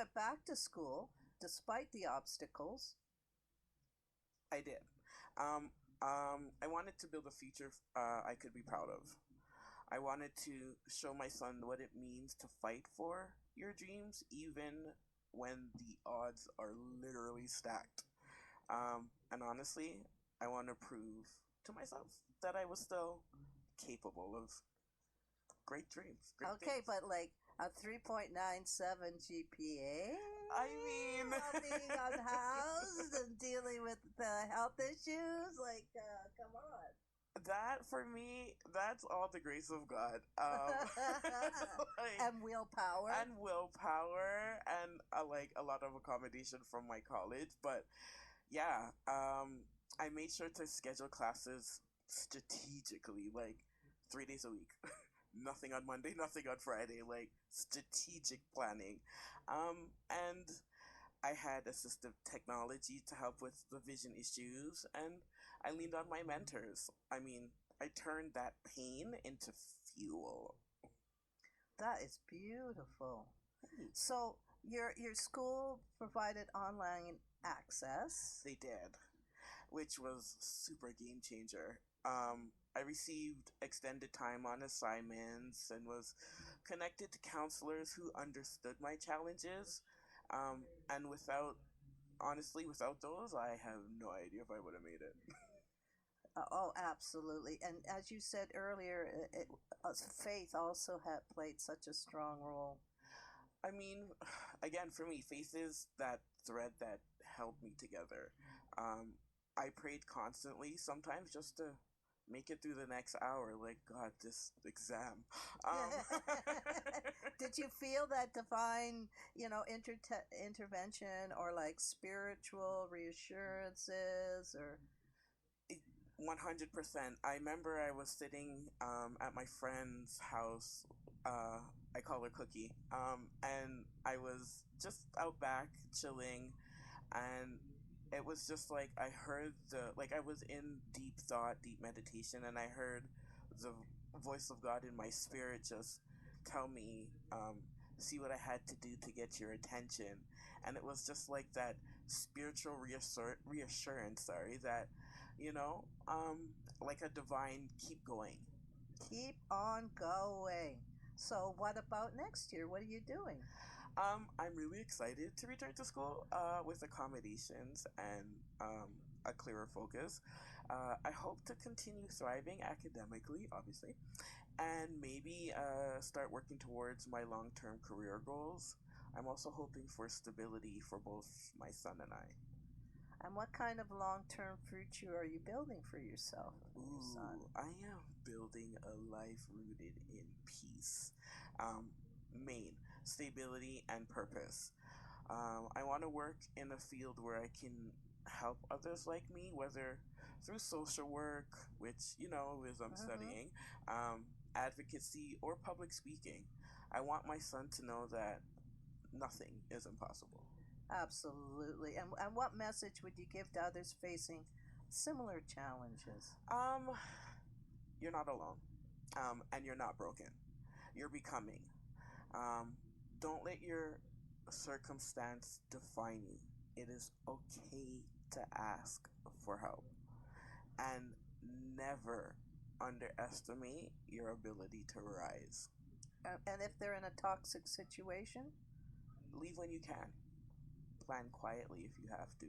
went back to school despite the obstacles. I did. I wanted to build a future I could be proud of. I wanted to show my son what it means to fight for your dreams, even when the odds are literally stacked. And honestly, I want to prove to myself that I was still capable of great dreams, great Okay, things. but like a 3.97 GPA I mean, while being unhoused and dealing with the health issues, like, come on. that for me, that's all the grace of God. Like, And willpower. and willpower and like a lot of accommodation from my college. But yeah, I made sure to schedule classes strategically, like 3 days a week. Nothing on Monday, nothing on Friday, like strategic planning. And I had assistive technology to help with the vision issues, and I leaned on my mentors. I mean, I turned that pain into fuel. That is beautiful. Thanks. So your school provided online access. They did, which was super game changer. I received extended time on assignments and was connected to counselors who understood my challenges. And honestly, without those, I have no idea if I would have made it. Oh, absolutely. And as you said earlier, faith also had played such a strong role. I mean, again, for me, faith is that thread that held me together. Um, I prayed constantly, sometimes just to make it through the next hour. Like, God, this exam. Um, Did you feel that divine, intervention or like spiritual reassurances or 100%. I remember I was sitting at my friend's house. I call her Cookie. And I was just out back chilling, and it was just like I heard like I was in deep thought, deep meditation, and I heard the voice of God in my spirit just tell me, see what I had to do to get your attention. And it was just like that spiritual reassurance, sorry, that, like a divine keep going. keep on going? So, what about next year? What are you doing? I'm really excited to return to school with accommodations and a clearer focus. I hope to continue thriving academically, obviously, and maybe start working towards my long term career goals. I'm also hoping for stability for both my son and I. And what kind of long term future are you building for yourself and your Ooh, son? I am building a life rooted in peace, main stability, and purpose. I want to work in a field where I can help others like me, whether through social work, which is I'm Mm-hmm. studying, advocacy, or public speaking. I want my son to know that nothing is impossible. Absolutely. And what message would you give to others facing similar challenges? Um, you're not alone, and you're not broken. You're becoming. Um, don't let your circumstance define you. It is okay to ask for help. And never underestimate your ability to rise. And if they're in a toxic situation? Leave when you can. Plan quietly if you have to.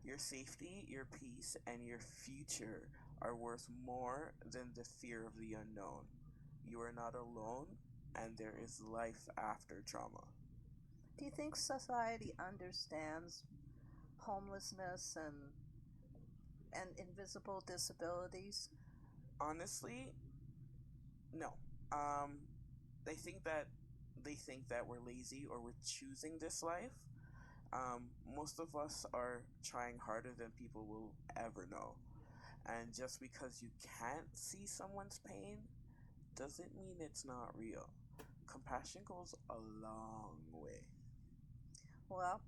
Your safety, your peace, and your future are worth more than the fear of the unknown. You are not alone, and there is life after trauma. Do you think society understands homelessness and invisible disabilities? Honestly, no. Um, they think that we're lazy or we're choosing this life. Most of us are trying harder than people will ever know. And just because you can't see someone's pain doesn't mean it's not real. Compassion goes a long way. Well,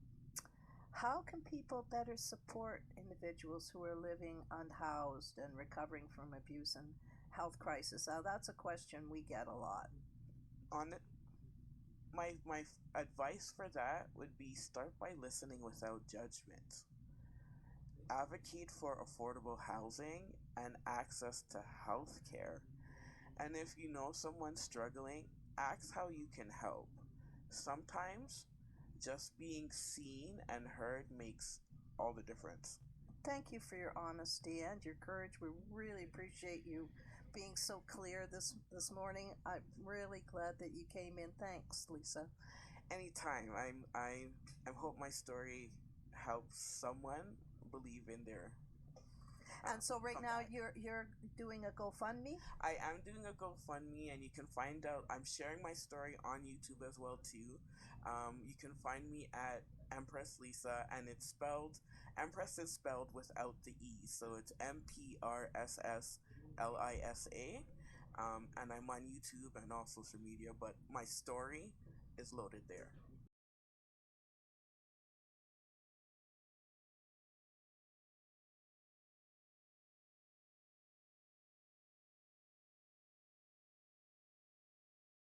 how can people better support individuals who are living unhoused and recovering from abuse and health crisis? Now, that's a question we get a lot. On it, My advice for that would be start by listening without judgment. Advocate for affordable housing and access to health care. And if you know someone struggling, ask how you can help. Sometimes just being seen and heard makes all the difference. Thank you for your honesty and your courage. We really appreciate you being so clear this morning. I'm really glad that you came in. Thanks, Lisa. Anytime. I hope my story helps someone believe in their And so right now comeback. you're doing a GoFundMe. I am doing a GoFundMe, and you can find out. I'm sharing my story on YouTube as well too. You can find me at Empress Lisa, and it's spelled Empress is spelled without the e, so it's MPRSSLISA. And I'm on YouTube and all social media, but my story is loaded there.